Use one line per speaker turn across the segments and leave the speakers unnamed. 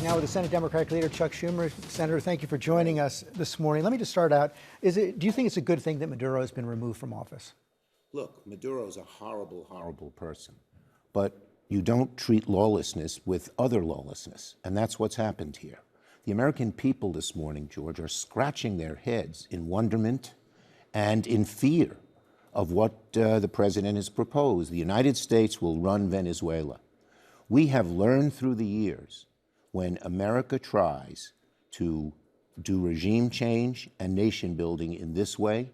Now with the Senate Democratic leader, Chuck Schumer. Senator, thank you for joining us this morning. Let me just start out. Do you think it's a good thing that Maduro has been removed from office?
Look, Maduro's a horrible, horrible person. But you don't treat lawlessness with other lawlessness. And that's what's happened here. The American people this morning, George, are scratching their heads in wonderment and in fear of what the president has proposed. The United States will run Venezuela. We have learned through the years when America tries to do regime change and nation building in this way,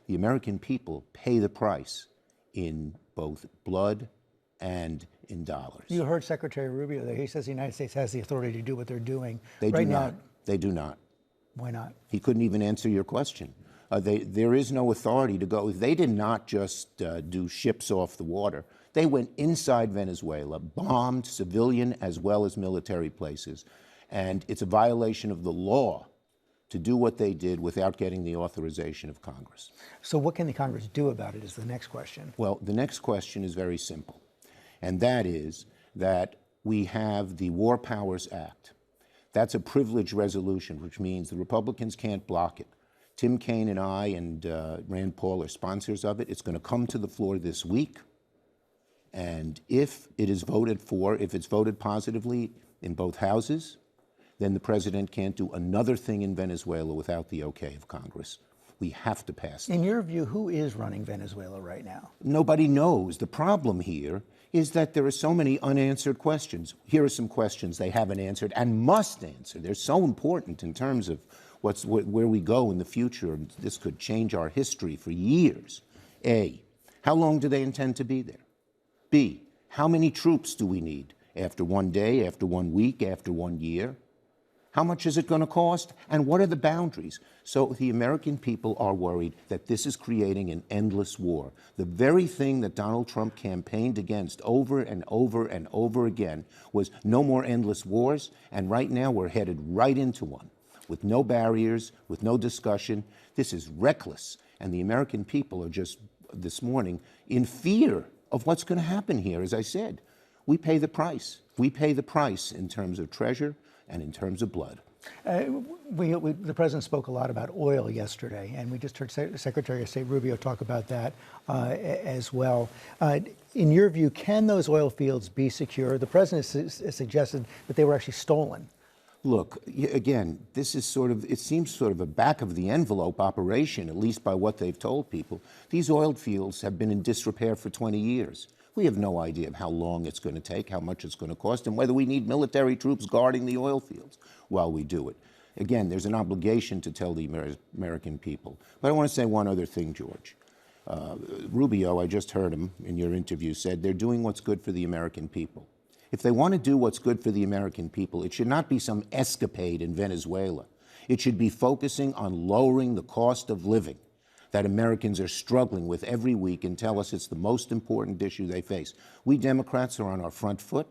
the American people pay the price in both blood and in dollars.
You heard Secretary Rubio there. He says the United States has the authority to do what they're doing.
They do not. They do not.
Why not?
He couldn't even answer your question. There is no authority to go. They did not just do ships off the water. They went inside Venezuela, bombed civilian as well as military places. And it's a violation of the law to do what they did without getting the authorization of Congress.
So what can the Congress do about it is the next question.
Well, the next question is very simple. And that is that we have the War Powers Act. That's a privileged resolution, which means the Republicans can't block it. Tim Kaine and I and Rand Paul are sponsors of it. It's going to come to the floor this week. And if it is voted for, if it's voted positively in both houses, then the president can't do another thing in Venezuela without the okay of Congress. We have to pass it.
In your view, who is running Venezuela right now?
Nobody knows. The problem here is that there are so many unanswered questions. Here are some questions they haven't answered and must answer. They're so important in terms of where we go in the future. And this could change our history for years. A, how long do they intend to be there? B, how many troops do we need after 1 day, after 1 week, after 1 year? How much is it going to cost? And what are the boundaries? So the American people are worried that this is creating an endless war. The very thing that Donald Trump campaigned against over and over and over again was no more endless wars. And right now we're headed right into one with no barriers, with no discussion. This is reckless. And the American people are just this morning in fear of what's going to happen here. As I said, we pay the price. We pay the price in terms of treasure and in terms of blood.
The president spoke a lot about oil yesterday, and we just heard Secretary of State Rubio talk about that as well. In your view, can those oil fields be secure? The president suggested that they were actually stolen.
Look, again, this is it seems sort of a back of the envelope operation, at least by what they've told people. These oil fields have been in disrepair for 20 years. We have no idea of how long it's going to take, how much it's going to cost, and whether we need military troops guarding the oil fields while we do it. Again, there's an obligation to tell the American people. But I want to say one other thing, George. Rubio, I just heard him in your interview, said they're doing what's good for the American people. If they want to do what's good for the American people, it should not be some escapade in Venezuela. It should be focusing on lowering the cost of living that Americans are struggling with every week and tell us it's the most important issue they face. We Democrats are on our front foot.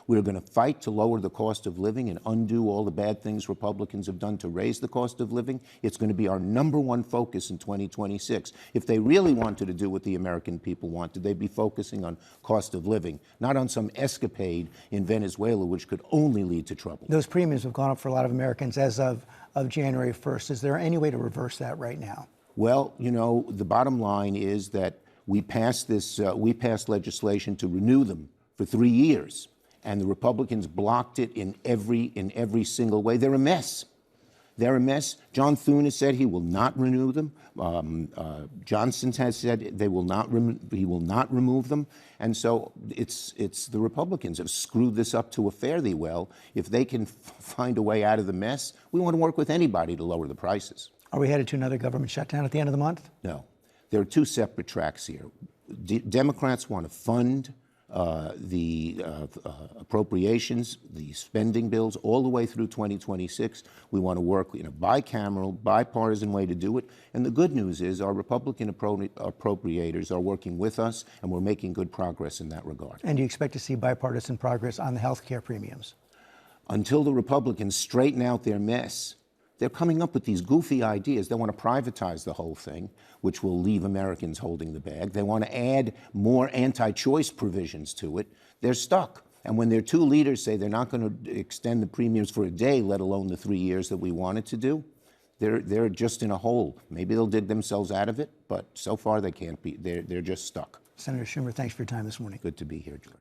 We're going to fight to lower the cost of living and undo all the bad things Republicans have done to raise the cost of living. It's going to be our #1 focus in 2026. If they really wanted to do what the American people wanted, they'd be focusing on cost of living, not on some escapade in Venezuela, which could only lead to trouble.
Those premiums have gone up for a lot of Americans as of January 1st. Is there any way to reverse that right now?
Well, you know, the bottom line is that we passed legislation to renew them for 3 years, and the Republicans blocked it in every single way. They're a mess. They're a mess. John Thune has said he will not renew them. Johnson has said he will not remove them. And so it's the Republicans have screwed this up to a fare thee well. If they can find a way out of the mess, we want to work with anybody to lower the prices.
Are we headed to another government shutdown at the end of the month?
No. There are two separate tracks here. Democrats want to fund the appropriations, the spending bills, all the way through 2026. We want to work in a bicameral, bipartisan way to do it. And the good news is our Republican appropriators are working with us, and we're making good progress in that regard.
And do you expect to see bipartisan progress on the health care premiums?
Until the Republicans straighten out their mess, they're coming up with these goofy ideas. They want to privatize the whole thing, which will leave Americans holding the bag. They want to add more anti-choice provisions to it. They're stuck. And when their two leaders say they're not going to extend the premiums for a day, let alone the 3 years that we wanted to do, they're just in a hole. Maybe they'll dig themselves out of it, but so far they can't be. They're just stuck.
Senator Schumer, thanks for your time this morning.
Good to be here, George.